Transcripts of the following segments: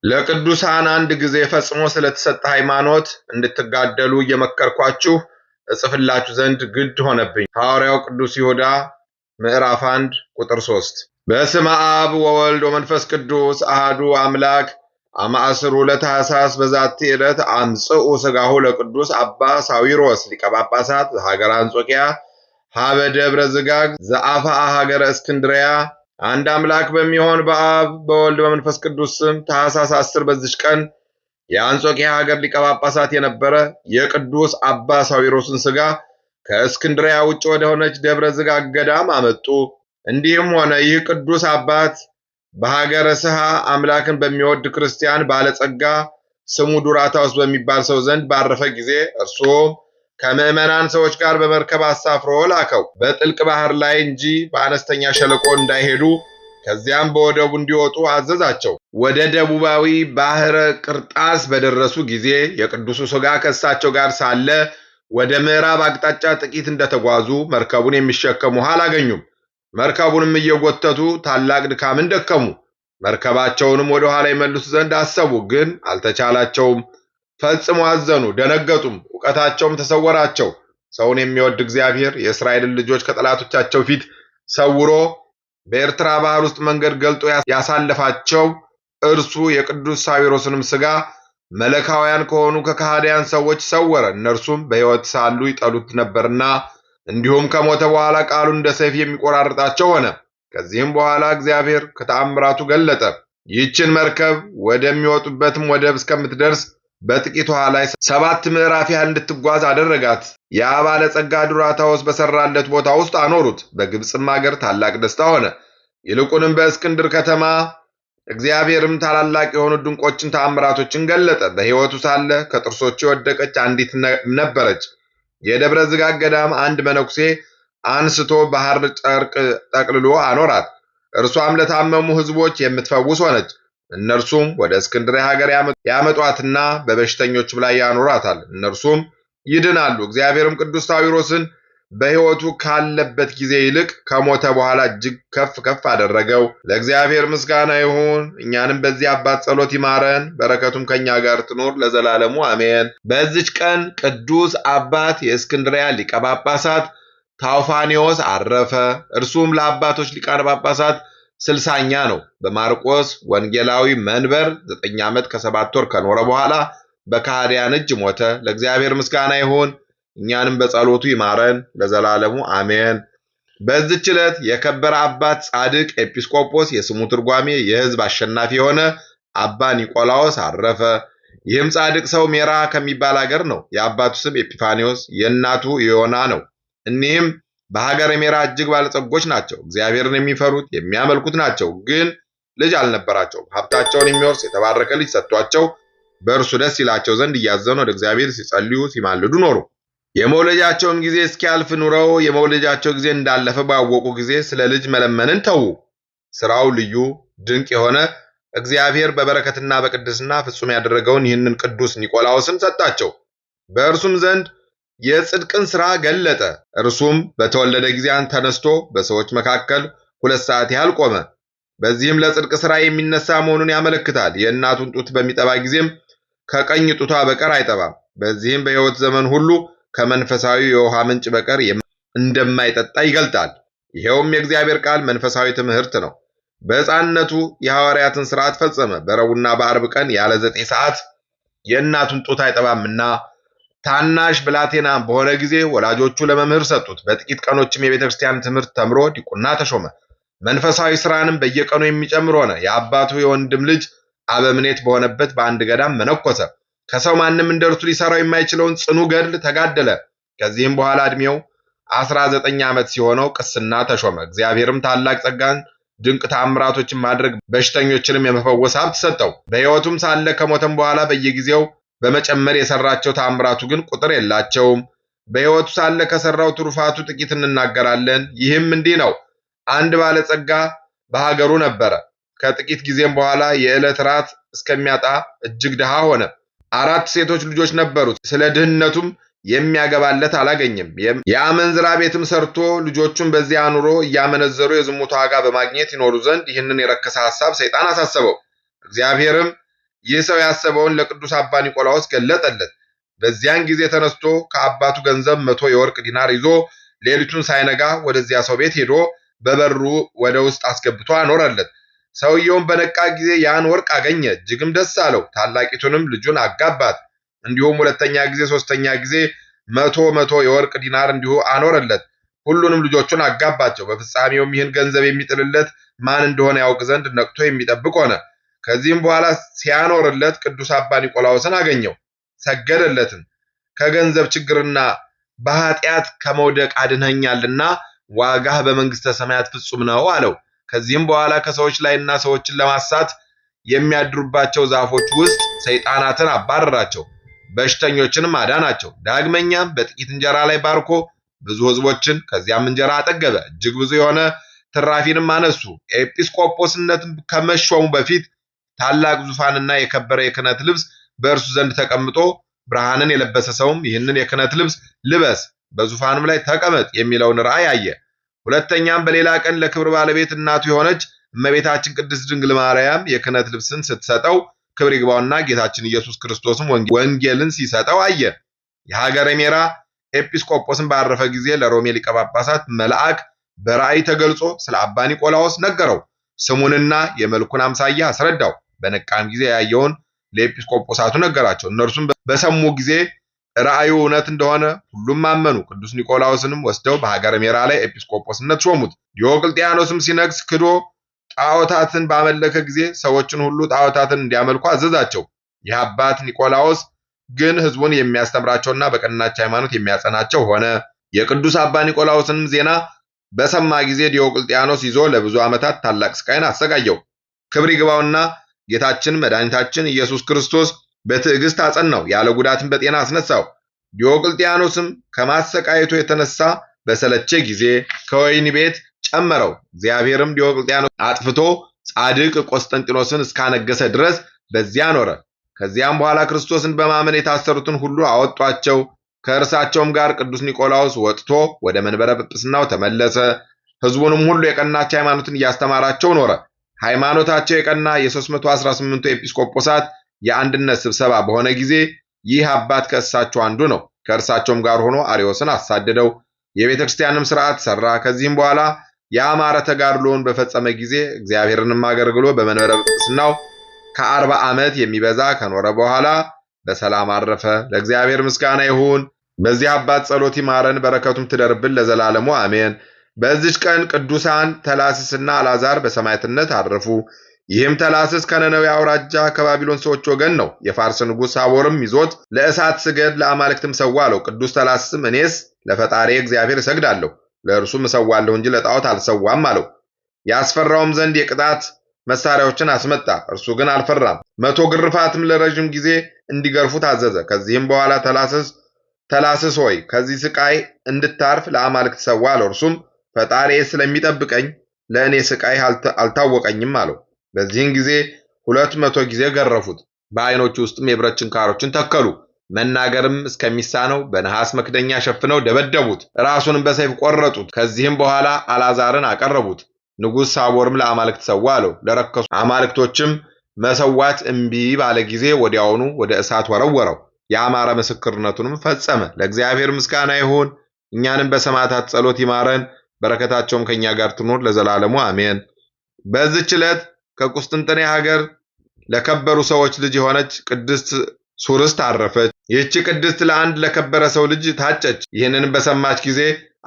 ለቅዱሳን አንድ ጊዜ ፈጽሞ ስለተሰጠ ሃይማኖት እንድትጋደሉ እየመከርኳችሁ እጽፍላችሁ ዘንድ ግድ ሆነብኝ። ሐዋርያው ቅዱስ ይሁዳ ምዕራፍ 1 ቁጥር 3። በስመ አብ ወወልድ ወመንፈስ ቅዱስ አህዱ አምላክ አማእስሩ ለታኅሳስ በዛቲ ዕለት አምጽኡ ሥጋሁ ለቅዱስ አባ ሳዊሮስ ሊቀ ጳጳሳት ዘሀገረ አንጾኪያ ሀበ ደብረ ዝጋግ ዘአፍአ ሀገረ እስክንድርያ። አንድ አምላክ በሚሆን በአብ በወልድ በመንፈስ ቅዱስ ስም ታኅሳስ 10 በዚች ቀን የአንጾኪያ ሀገር ሊቀ ጳጳሳት የነበረ የቅዱስ አባ ሳዊሮስን ሥጋ ከእስክንድርያ ውጭ ወደ ሆነች ደብረ ዝጋግ ገዳም አመጡ። እንዲህም ሆነ፣ ይህ ቅዱስ አባት በሀገረ ስሃ አምላክን በሚወድ ክርስቲያን ባለጸጋ ስሙ ዱራታውስ በሚባል ሰው ዘንድ ባረፈ ጊዜ እርሱም ከምዕመናን ሰዎች ጋር በመርከብ አሳፍሮ ላከው። በጥልቅ ባህር ላይ እንጂ በአነስተኛ ሸለቆ እንዳይሄዱ ከዚያም በወደቡ እንዲወጡ አዘዛቸው። ወደ ደቡባዊ ባህረ ቅርጣስ በደረሱ ጊዜ የቅዱሱ ሥጋ ከእሳቸው ጋር ሳለ ወደ ምዕራብ አቅጣጫ ጥቂት እንደተጓዙ መርከቡን የሚሸከሙ ውሃ አላገኙም። መርከቡንም እየጎተቱ ታላቅ ድካምን ደከሙ። መርከባቸውንም ወደ ኋላ ይመልሱ ዘንድ አሰቡ፣ ግን አልተቻላቸውም። ፈጽሞ አዘኑ፣ ደነገጡም። ዕውቀታቸውም ተሰወራቸው። ሰውን የሚወድ እግዚአብሔር የእስራኤልን ልጆች ከጠላቶቻቸው ፊት ሰውሮ በኤርትራ ባህር ውስጥ መንገድ ገልጦ ያሳለፋቸው እርሱ የቅዱስ ሳዊሮስንም ሥጋ መለካውያን ከሆኑ ከከሃዲያን ሰዎች ሰወረ። እነርሱም በሕይወት ሳሉ ይጠሉት ነበርና፣ እንዲሁም ከሞተ በኋላ ቃሉን እንደ ሰይፍ የሚቆራርጣቸው ሆነ። ከዚህም በኋላ እግዚአብሔር ከተአምራቱ ገለጠ። ይህችን መርከብ ወደሚወጡበትም ወደብ እስከምትደርስ በጥቂት ውሃ ላይ 7 ምዕራፍ ያህል እንድትጓዝ አደረጋት። ያ ባለጸጋ ዱራታውስ በሰራለት ቦታ ውስጥ አኖሩት። በግብፅም አገር ታላቅ ደስታ ሆነ። ይልቁንም በእስክንድር ከተማ እግዚአብሔርም ታላላቅ የሆኑ ድንቆችን ተአምራቶችን ገለጠ። በሕይወቱ ሳለ ከጥርሶቹ የወደቀች አንዲት ነበረች። የደብረ ዝጋግ ገዳም አንድ መነኩሴ አንስቶ ባህር ጨርቅ ጠቅልሎ አኖራት። እርሷም ለታመሙ ሕዝቦች የምትፈውስ ሆነች። እነርሱም ወደ እስክንድርያ ሀገር ያመጧትና በበሽተኞችም ላይ ያኖራታል፣ እነርሱም ይድናሉ። እግዚአብሔርም ቅዱስ ሳዊሮስን በሕይወቱ ካለበት ጊዜ ይልቅ ከሞተ በኋላ እጅግ ከፍ ከፍ አደረገው። ለእግዚአብሔር ምስጋና ይሁን፣ እኛንም በዚህ አባት ጸሎት ይማረን፣ በረከቱም ከኛ ጋር ትኖር ለዘላለሙ አሜን። በዚች ቀን ቅዱስ አባት የእስክንድርያ ሊቀ ጳጳሳት ታውፋኒዎስ አረፈ። እርሱም ለአባቶች ሊቃነ ጳጳሳት 60ኛ ነው። በማርቆስ ወንጌላዊ መንበር 9 ዓመት ከ7 ወር ከኖረ በኋላ በከሃዲያን እጅ ሞተ። ለእግዚአብሔር ምስጋና ይሁን፣ እኛንም በጸሎቱ ይማረን ለዘላለሙ አሜን። በዚህች ዕለት የከበረ አባት ጻድቅ ኤጲስቆጶስ የስሙ ትርጓሜ የሕዝብ አሸናፊ የሆነ አባ ኒቆላዎስ አረፈ። ይህም ጻድቅ ሰው ሜራ ከሚባል አገር ነው። የአባቱ ስም ኤጲፋኒዎስ የእናቱ ዮና ነው። እኒህም በሀገረ ሜራ እጅግ ባለጸጎች ናቸው። እግዚአብሔርን የሚፈሩት የሚያመልኩት ናቸው። ግን ልጅ አልነበራቸውም። ሀብታቸውን የሚወርስ የተባረከ ልጅ ሰጥቷቸው በእርሱ ደስ ይላቸው ዘንድ እያዘኑ ወደ እግዚአብሔር ሲጸልዩ ሲማልዱ ኖሩ። የመውለጃቸውም ጊዜ እስኪያልፍ ኑረው የመውለጃቸው ጊዜ እንዳለፈ ባወቁ ጊዜ ስለ ልጅ መለመንን ተዉ። ስራው ልዩ ድንቅ የሆነ እግዚአብሔር በበረከትና በቅድስና ፍጹም ያደረገውን ይህንን ቅዱስ ኒቆላዎስን ሰጣቸው። በእርሱም ዘንድ የጽድቅን ሥራ ገለጠ። እርሱም በተወለደ ጊዜ ተነስቶ በሰዎች መካከል 2 ሰዓት ያህል ቆመ። በዚህም ለጽድቅ ሥራ የሚነሳ መሆኑን ያመለክታል። የእናቱን ጡት በሚጠባ ጊዜም ከቀኝ ጡቷ በቀር አይጠባም። በዚህም በሕይወት ዘመን ሁሉ ከመንፈሳዊ የውሃ ምንጭ በቀር እንደማይጠጣ ይገልጣል። ይኸውም የእግዚአብሔር ቃል መንፈሳዊ ትምህርት ነው። በሕፃንነቱ የሐዋርያትን ሥርዓት ፈጸመ። በረቡዕና በዓርብ ቀን ያለ 9 ሰዓት የእናቱን ጡት አይጠባምና ታናሽ ብላቴና በሆነ ጊዜ ወላጆቹ ለመምህር ሰጡት። በጥቂት ቀኖችም የቤተ ክርስቲያን ትምህርት ተምሮ ዲቁና ተሾመ። መንፈሳዊ ሥራንም በየቀኑ የሚጨምር ሆነ። የአባቱ የወንድም ልጅ አበምኔት በሆነበት በአንድ ገዳም መነኮሰ። ከሰው ማንም እንደ እርሱ ሊሰራው የማይችለውን ጽኑ ገድል ተጋደለ። ከዚህም በኋላ ዕድሜው 19 ዓመት ሲሆነው ቅስና ተሾመ። እግዚአብሔርም ታላቅ ጸጋን ድንቅ ተአምራቶችን ማድረግ በሽተኞችንም የመፈወስ ሀብት ሰጠው። በሕይወቱም ሳለ ከሞተም በኋላ በየጊዜው በመጨመር የሰራቸው ተአምራቱ ግን ቁጥር የላቸውም። በሕይወቱ ሳለ ከሰራው ትሩፋቱ ጥቂት እንናገራለን። ይህም እንዲህ ነው። አንድ ባለጸጋ በሀገሩ ነበረ። ከጥቂት ጊዜም በኋላ የዕለት ራት እስከሚያጣ እጅግ ድሃ ሆነ። 4 ሴቶች ልጆች ነበሩት። ስለ ድህነቱም የሚያገባለት አላገኘም። የአመንዝራ ቤትም ሰርቶ ልጆቹን በዚያ አኑሮ እያመነዘሩ የዝሙት ዋጋ በማግኘት ይኖሩ ዘንድ ይህንን የረከሰ ሐሳብ ሰይጣን አሳሰበው። እግዚአብሔርም ይህ ሰው ያሰበውን ለቅዱስ አባ ኒቆላዎስ ገለጠለት። በዚያን ጊዜ ተነስቶ ከአባቱ ገንዘብ 100 የወርቅ ዲናር ይዞ ሌሊቱን ሳይነጋ ወደዚያ ሰው ቤት ሄዶ በበሩ ወደ ውስጥ አስገብቶ አኖረለት። ሰውየውም በነቃ ጊዜ ያን ወርቅ አገኘ፣ እጅግም ደስ አለው። ታላቂቱንም ልጁን አጋባት። እንዲሁም ሁለተኛ ጊዜ፣ ሶስተኛ ጊዜ 100 የወርቅ ዲናር እንዲሁ አኖረለት። ሁሉንም ልጆቹን አጋባቸው። በፍጻሜውም ይህን ገንዘብ የሚጥልለት ማን እንደሆነ ያውቅ ዘንድ ነቅቶ የሚጠብቅ ሆነ። ከዚህም በኋላ ሲያኖርለት ቅዱስ አባ ኒቆላዎስን አገኘው፣ ሰገደለትም። ከገንዘብ ችግርና በኃጢአት ከመውደቅ አድነኛልና ዋጋህ በመንግስተ ሰማያት ፍጹም ነው አለው። ከዚህም በኋላ ከሰዎች ላይና ሰዎችን ለማሳት የሚያድሩባቸው ዛፎች ውስጥ ሰይጣናትን አባረራቸው፣ በሽተኞችንም አዳናቸው። ዳግመኛም በጥቂት እንጀራ ላይ ባርኮ ብዙ ሕዝቦችን ከዚያም እንጀራ አጠገበ። እጅግ ብዙ የሆነ ትራፊንም አነሱ። ኤጲስቆጶስነትም ከመሾሙ በፊት ታላቅ ዙፋንና የከበረ የክህነት ልብስ በእርሱ ዘንድ ተቀምጦ ብርሃንን የለበሰ ሰውም ይህንን የክህነት ልብስ ልበስ፣ በዙፋንም ላይ ተቀመጥ የሚለውን ራእይ አየ። ሁለተኛም በሌላ ቀን ለክብር ባለቤት እናቱ የሆነች እመቤታችን ቅድስት ድንግል ማርያም የክህነት ልብስን ስትሰጠው ክብር ይግባውና ጌታችን ኢየሱስ ክርስቶስም ወንጌልን ሲሰጠው አየ። የሀገረ ሜራ ኤጲስቆጶስን ባረፈ ጊዜ ለሮሜ ሊቀ ጳጳሳት መልአክ በራእይ ተገልጾ ስለ አባ ኒቆላዎስ ነገረው። ስሙንና የመልኩን አምሳያ አስረዳው። በነቃም ጊዜ ያየውን ለኤጲስቆጶሳቱ ነገራቸው። እነርሱም በሰሙ ጊዜ ራእዩ እውነት እንደሆነ ሁሉም አመኑ። ቅዱስ ኒቆላዎስንም ወስደው በሀገረ ሜራ ላይ ኤጲስቆጶስነት ሾሙት። ዲዮቅልጥያኖስም ሲነግስ ክዶ ጣዖታትን ባመለከ ጊዜ ሰዎችን ሁሉ ጣዖታትን እንዲያመልኩ አዘዛቸው። ይህ አባት ኒቆላዎስ ግን ሕዝቡን የሚያስተምራቸውና በቀናች ሃይማኖት የሚያጸናቸው ሆነ። የቅዱስ አባ ኒቆላዎስንም ዜና በሰማ ጊዜ ዲዮቅልጥያኖስ ይዞ ለብዙ ዓመታት ታላቅ ስቃይን አሰቃየው። ክብር ይግባውና ጌታችን መድኃኒታችን ኢየሱስ ክርስቶስ በትዕግስት አጸናው፣ ያለ ጉዳትም በጤና አስነሳው። ዲዮቅልጥያኖስም ከማሰቃየቱ የተነሳ በሰለቸ ጊዜ ከወህኒ ቤት ጨመረው። እግዚአብሔርም ዲዮቅልጥያኖስ አጥፍቶ ጻድቅ ቆስጠንጢኖስን እስካነገሰ ድረስ በዚያ ኖረ። ከዚያም በኋላ ክርስቶስን በማመን የታሰሩትን ሁሉ አወጧቸው። ከእርሳቸውም ጋር ቅዱስ ኒቆላዎስ ወጥቶ ወደ መንበረ ጵጵስናው ተመለሰ። ሕዝቡንም ሁሉ የቀናች ሃይማኖትን እያስተማራቸው ኖረ። ሃይማኖታቸው የቀና የ318ቱ ኤጲስቆጶሳት የአንድነት ስብሰባ በሆነ ጊዜ ይህ አባት ከእሳቸው አንዱ ነው። ከእርሳቸውም ጋር ሆኖ አርዮስን አሳደደው። የቤተ ክርስቲያንም ሥርዓት ሠራ። ከዚህም በኋላ የአማረ ተጋድሎውን በፈጸመ ጊዜ እግዚአብሔርንም አገልግሎ በመንበረ ጵጵስናው ከ40 ዓመት የሚበዛ ከኖረ በኋላ በሰላም አረፈ። ለእግዚአብሔር ምስጋና ይሁን። በዚህ አባት ጸሎት ይማረን፣ በረከቱም ትደርብን ለዘላለሙ አሜን። በዚች ቀን ቅዱሳን ተላስስና አልዓዛር በሰማዕትነት አረፉ። ይህም ተላስስ ከነነዌ አውራጃ ከባቢሎን ሰዎች ወገን ነው። የፋርስ ንጉሥ ሳቦርም ይዞት ለእሳት ስገድ ለአማልክትም ሰዋ አለው። ቅዱስ ተላስስም እኔስ ለፈጣሪ እግዚአብሔር እሰግዳለሁ፣ ለእርሱም እሰዋለሁ እንጂ ለጣዖት አልሰዋም አለው። ያስፈራውም ዘንድ የቅጣት መሳሪያዎችን አስመጣ። እርሱ ግን አልፈራም። 100 ግርፋትም ለረጅም ጊዜ እንዲገርፉ ታዘዘ። ከዚህም በኋላ ተላስስ ሆይ ከዚህ ስቃይ እንድታርፍ ለአማልክት ሰዋ አለው። እርሱም ፈጣሪዬ ስለሚጠብቀኝ ለእኔ ስቃይ አልታወቀኝም አለው። በዚህን ጊዜ 200 ጊዜ ገረፉት። በዓይኖቹ ውስጥም የብረት ችንካሮችን ተከሉ። መናገርም እስከሚሳነው በነሐስ መክደኛ ሸፍነው ደበደቡት። ራሱንም በሰይፍ ቆረጡት። ከዚህም በኋላ አልዓዛርን አቀረቡት። ንጉሥ ሳቦርም ለአማልክት ሰዋ አለው። ለረከሱ አማልክቶችም መሰዋት እምቢ ባለ ጊዜ ወዲያውኑ ወደ እሳት ወረወረው። የአማረ ምስክርነቱንም ፈጸመ። ለእግዚአብሔር ምስጋና ይሁን። እኛንም በሰማዕታት ጸሎት ይማረን፣ በረከታቸውም ከኛ ጋር ትኖር ለዘላለሙ አሜን። በዚህች ዕለት ከቁስጥንጥንያ ሀገር ለከበሩ ሰዎች ልጅ የሆነች ቅድስት ሱርስት አረፈች። ይህች ቅድስት ለአንድ ለከበረ ሰው ልጅ ታጨች። ይህንንም በሰማች ጊዜ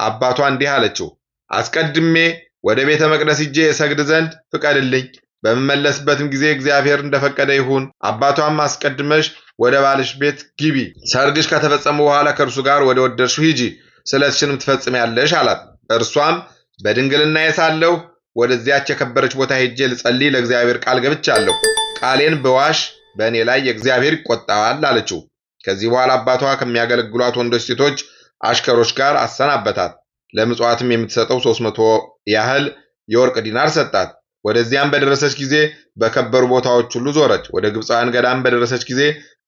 አባቷ እንዲህ አለችው፣ አስቀድሜ ወደ ቤተ መቅደስ ሂጄ እሰግድ ዘንድ ፍቀድልኝ። በምመለስበትም ጊዜ እግዚአብሔር እንደፈቀደ ይሁን። አባቷም አስቀድመሽ ወደ ባልሽ ቤት ግቢ፣ ሰርግሽ ከተፈጸመ በኋላ ከእርሱ ጋር ወደ ወደድሽው ሂጂ፣ ስለትሽንም ትፈጽሚያለሽ አላት። እርሷም በድንግልናዬ ሳለሁ ወደዚያች የከበረች ቦታ ሄጄ ልጸልይ ለእግዚአብሔር ቃል ገብቻለሁ። ቃሌን በዋሽ በእኔ ላይ የእግዚአብሔር ይቆጣል አለችው። ከዚህ በኋላ አባቷ ከሚያገለግሏት ወንዶች ሴቶች አሽከሮች ጋር አሰናበታት። ለምጽዋትም የምትሰጠው 300 ያህል የወርቅ ዲናር ሰጣት። ወደዚያም በደረሰች ጊዜ በከበሩ ቦታዎች ሁሉ ዞረች። ወደ ግብፃውያን ገዳም በደረሰች ጊዜ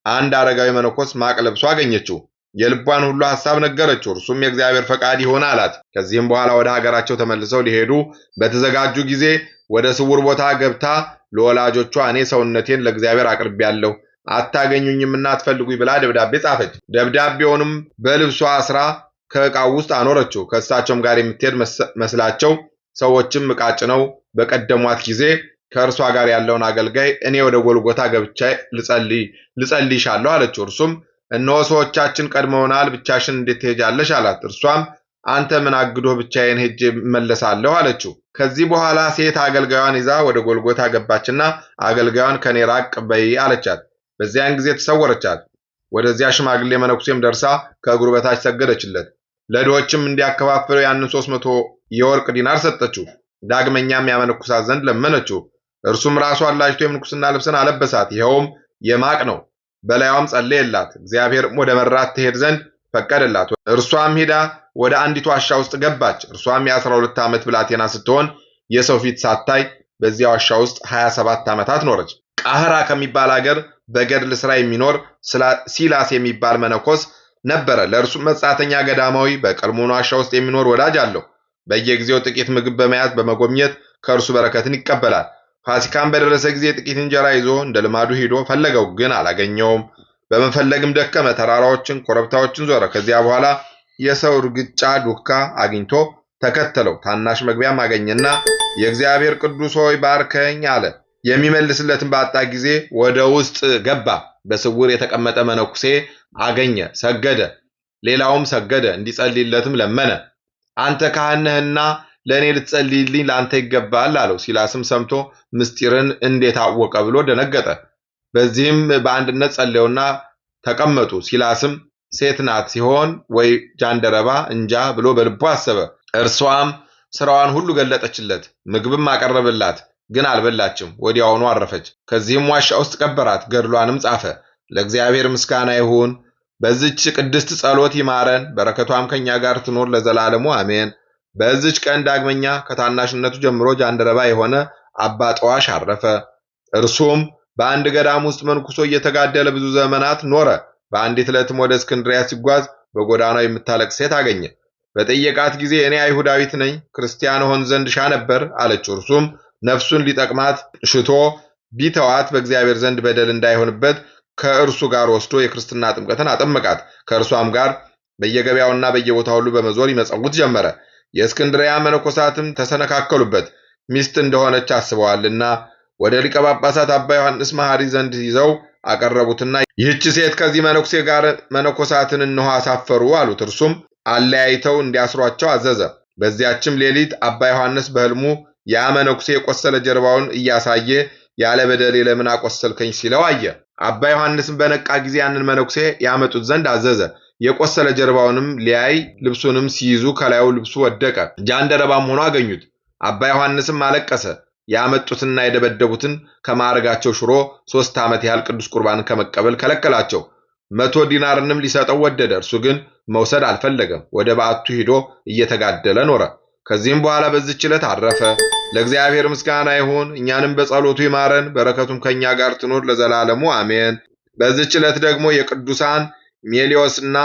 አንድ አረጋዊ መነኮስ ማቅ ለብሶ አገኘችው። የልቧን ሁሉ ሐሳብ ነገረችው። እርሱም የእግዚአብሔር ፈቃድ ይሆን አላት። ከዚህም በኋላ ወደ ሀገራቸው ተመልሰው ሊሄዱ በተዘጋጁ ጊዜ ወደ ስውር ቦታ ገብታ ለወላጆቿ እኔ ሰውነቴን ለእግዚአብሔር አቅርቤያለሁ አታገኙኝምና አትፈልጉኝ ብላ ደብዳቤ ጻፈች። ደብዳቤውንም በልብሷ አስራ ከዕቃው ውስጥ አኖረችው። ከእሳቸውም ጋር የምትሄድ መስላቸው ሰዎችም ዕቃ ጭነው በቀደሟት ጊዜ ከእርሷ ጋር ያለውን አገልጋይ እኔ ወደ ጎልጎታ ገብቼ ልጸልይሻለሁ አለችው። እርሱም እነሆ ሰዎቻችን ቀድመውናል፣ ብቻሽን እንዴት ትሄጃለሽ አላት። እርሷም አንተ ምን አግዶህ ብቻዬን ሄጄ እመለሳለሁ አለችው። ከዚህ በኋላ ሴት አገልጋዩን ይዛ ወደ ጎልጎታ ገባችና አገልጋዩን ከኔ ራቅ በይ አለቻት። በዚያን ጊዜ ተሰወረቻት። ወደዚያ ሽማግሌ መነኩሴም ደርሳ ከእግሩ በታች ሰገደችለት። ለድሆችም እንዲያከፋፍለው ያንን 300 የወርቅ ዲናር ሰጠችው። ዳግመኛም ያመነኩሳት ዘንድ ለመነችው። እርሱም ራሷን ላጭቶ የምንኩስና ልብስን አለበሳት። ይኸውም የማቅ ነው። በላዩም ጸለየላት። እግዚአብሔርም ወደ መራት ትሄድ ዘንድ ፈቀደላት። እርሷም ሄዳ ወደ አንዲት ዋሻ ውስጥ ገባች። እርሷም የ12 ዓመት ብላቴና ስትሆን የሰው ፊት ሳታይ በዚያ ዋሻ ውስጥ 27 ዓመታት ኖረች። ቃህራ ከሚባል አገር በገድል ሥራ የሚኖር ሲላስ የሚባል መነኮስ ነበረ። ለእርሱም መጻተኛ ገዳማዊ በቀልሞን ዋሻ ውስጥ የሚኖር ወዳጅ አለው። በየጊዜው ጥቂት ምግብ በመያዝ በመጎብኘት ከእርሱ በረከትን ይቀበላል። ፋሲካም በደረሰ ጊዜ ጥቂት እንጀራ ይዞ እንደ ልማዱ ሄዶ ፈለገው፣ ግን አላገኘውም። በመፈለግም ደከመ። ተራራዎችን፣ ኮረብታዎችን ዞረ። ከዚያ በኋላ የሰው እርግጫ ዱካ አግኝቶ ተከተለው። ታናሽ መግቢያም አገኘና የእግዚአብሔር ቅዱስ ሆይ ባርከኝ አለ። የሚመልስለትን ባጣ ጊዜ ወደ ውስጥ ገባ። በስውር የተቀመጠ መነኩሴ አገኘ፣ ሰገደ። ሌላውም ሰገደ፣ እንዲጸልይለትም ለመነ። አንተ ካህን ነህና ለእኔ ልትጸልይልኝ ለአንተ ይገባል አለው። ሲላስም ሰምቶ ምስጢርን እንዴት አወቀ ብሎ ደነገጠ። በዚህም በአንድነት ጸለዩና ተቀመጡ። ሲላስም ሴት ናት ሲሆን ወይ ጃንደረባ እንጃ ብሎ በልቡ አሰበ። እርሷም ስራዋን ሁሉ ገለጠችለት፣ ምግብም አቀረበላት፣ ግን አልበላችም። ወዲያውኑ አረፈች። ከዚህም ዋሻ ውስጥ ቀበራት። ገድሏንም ጻፈ። ለእግዚአብሔር ምስጋና ይሁን። በዚች ቅድስት ጸሎት ይማረን፣ በረከቷም ከኛ ጋር ትኖር ለዘላለሙ አሜን። በዚች ቀን ዳግመኛ ከታናሽነቱ ጀምሮ ጃንደረባ የሆነ አባ ጠዋሽ አረፈ። እርሱም በአንድ ገዳም ውስጥ መንኩሶ እየተጋደለ ብዙ ዘመናት ኖረ። በአንዲት ዕለትም ወደ እስክንድርያ ሲጓዝ በጎዳናው የምታለቅስ ሴት አገኘ። በጠየቃት ጊዜ እኔ አይሁዳዊት ነኝ፣ ክርስቲያን ሆን ዘንድ ሻ ነበር አለችው። እርሱም ነፍሱን ሊጠቅማት ሽቶ ቢተዋት በእግዚአብሔር ዘንድ በደል እንዳይሆንበት ከእርሱ ጋር ወስዶ የክርስትና ጥምቀትን አጠመቃት። ከእርሷም ጋር በየገበያውና በየቦታው ሁሉ በመዞር ይመጸውት ጀመረ። የእስክንድርያ መነኮሳትም ተሰነካከሉበት፣ ሚስት እንደሆነች አስበዋልና ወደ ሊቀ ጳጳሳት አባ ዮሐንስ መሐሪ ዘንድ ይዘው አቀረቡትና ይህች ሴት ከዚህ መነኩሴ ጋር መነኮሳትን እንሆ አሳፈሩ አሉት። እርሱም አለያይተው እንዲያስሯቸው አዘዘ። በዚያችም ሌሊት አባ ዮሐንስ በሕልሙ ያ መነኩሴ የቆሰለ ጀርባውን እያሳየ ያለ በደሌ ለምን አቆሰልከኝ ሲለው አየ። አባ ዮሐንስም በነቃ ጊዜ ያንን መነኩሴ ያመጡት ዘንድ አዘዘ። የቆሰለ ጀርባውንም ሊያይ ልብሱንም ሲይዙ ከላዩ ልብሱ ወደቀ። ጃንደረባም ሆኖ አገኙት። አባ ዮሐንስም አለቀሰ። ያመጡትና የደበደቡትን ከማዕረጋቸው ሽሮ 3 ዓመት ያህል ቅዱስ ቁርባንን ከመቀበል ከለከላቸው። 100 ዲናርንም ሊሰጠው ወደደ። እርሱ ግን መውሰድ አልፈለገም። ወደ በዓቱ ሄዶ እየተጋደለ ኖረ። ከዚህም በኋላ በዚህች ዕለት አረፈ። ለእግዚአብሔር ምስጋና ይሁን፣ እኛንም በጸሎቱ ይማረን፣ በረከቱም ከኛ ጋር ትኖር ለዘላለሙ አሜን። በዚህች ዕለት ደግሞ የቅዱሳን ሜሊዮስና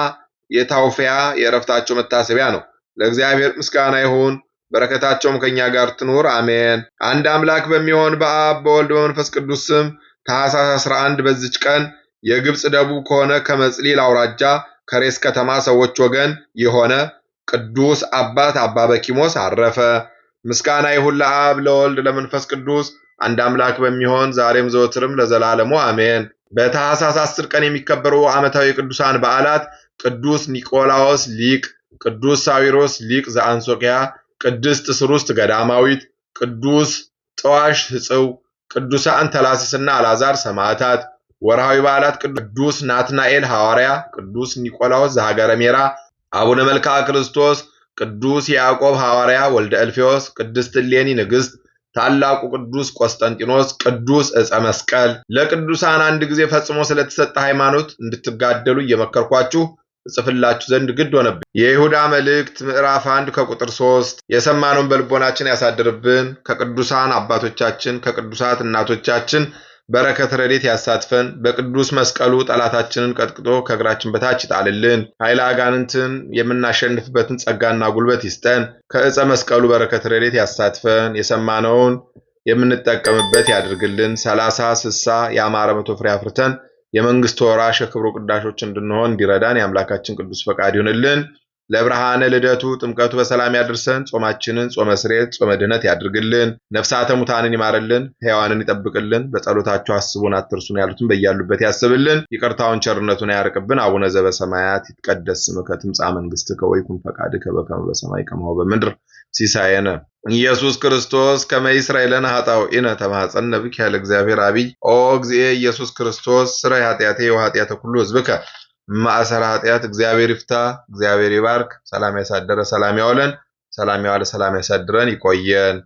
የታውፊያ የዕረፍታቸው መታሰቢያ ነው። ለእግዚአብሔር ምስጋና ይሁን፣ በረከታቸውም ከኛ ጋር ትኑር አሜን። አንድ አምላክ በሚሆን በአብ በወልድ በመንፈስ ቅዱስ ስም ታኅሳስ 11 በዚች ቀን የግብፅ ደቡብ ከሆነ ከመጽሊል አውራጃ ከሬስ ከተማ ሰዎች ወገን የሆነ ቅዱስ አባት አባ በኪሞስ አረፈ። ምስጋና ይሁን ለአብ ለወልድ ለመንፈስ ቅዱስ አንድ አምላክ በሚሆን ዛሬም ዘወትርም ለዘላለሙ አሜን። በታኅሳስ 10 ቀን የሚከበሩ ዓመታዊ ቅዱሳን በዓላት ቅዱስ ኒቆላዎስ ሊቅ፣ ቅዱስ ሳዊሮስ ሊቅ ዘአንጾኪያ፣ ቅድስት ስሩስት ገዳማዊት፣ ቅዱስ ጠዋሽ ሕጽው፣ ቅዱሳን ተላስስና አልዓዛር ሰማዕታት። ወርሃዊ በዓላት ቅዱስ ናትናኤል ሐዋርያ፣ ቅዱስ ኒቆላዎስ ዘሀገረ ሜራ፣ አቡነ መልክዓ ክርስቶስ፣ ቅዱስ ያዕቆብ ሐዋርያ ወልደ እልፌዎስ፣ ቅድስት እሌኒ ንግሥት፣ ታላቁ ቅዱስ ቆስጠንጢኖስ፣ ቅዱስ ዕፀ መስቀል። ለቅዱሳን አንድ ጊዜ ፈጽሞ ስለተሰጠ ሃይማኖት እንድትጋደሉ እየመከርኳችሁ እጽፍላችሁ ዘንድ ግድ ሆነብኝ። የይሁዳ መልእክት ምዕራፍ 1 ከቁጥር 3 የሰማነውን በልቦናችን ያሳድርብን። ከቅዱሳን አባቶቻችን ከቅዱሳት እናቶቻችን በረከት ረድኤት ያሳትፈን። በቅዱስ መስቀሉ ጠላታችንን ቀጥቅጦ ከእግራችን በታች ይጣልልን። ኃይለ አጋንንትን የምናሸንፍበትን ጸጋና ጉልበት ይስጠን። ከዕፀ መስቀሉ በረከት ረድኤት ያሳትፈን። የሰማነውን የምንጠቀምበት ያድርግልን። 30 60 ያማረ 100 ፍሬ አፍርተን የመንግስቱ ወራሽ የክብሩ ቅዳሾች እንድንሆን እንዲረዳን የአምላካችን ቅዱስ ፈቃድ ይሁንልን። ለብርሃነ ልደቱ ጥምቀቱ በሰላም ያድርሰን። ጾማችንን ጾመ ስርየት ጾመ ድኅነት ያድርግልን። ነፍሳተ ሙታንን ይማርልን፣ ሕያዋንን ይጠብቅልን። በጸሎታቸው አስቡን አትርሱን ያሉትን በያሉበት ያስብልን። ይቅርታውን ቸርነቱን ያርቅብን። አቡነ ዘበሰማያት ይትቀደስ ስምከ ትምጻእ መንግሥትከ ወይኩን ፈቃድከ በከመ በሰማይ ከማሁ በምድር ሲሳየነ ኢየሱስ ክርስቶስ ከመ ይስረይ ለነ ኃጣውኢነ ተማኅፀነ ብከ ያለ እግዚአብሔር አብይ ኦ እግዚእ ኢየሱስ ክርስቶስ ስረይ ኃጢአቴ ወኃጢአተ ኩሉ ሕዝብከ ማእሰረ ኃጢአት እግዚአብሔር ይፍታ። እግዚአብሔር ይባርክ። ሰላም ያሳደረ ሰላም ያውለን፣ ሰላም ያዋለ ሰላም ያሳድረን። ይቆየን።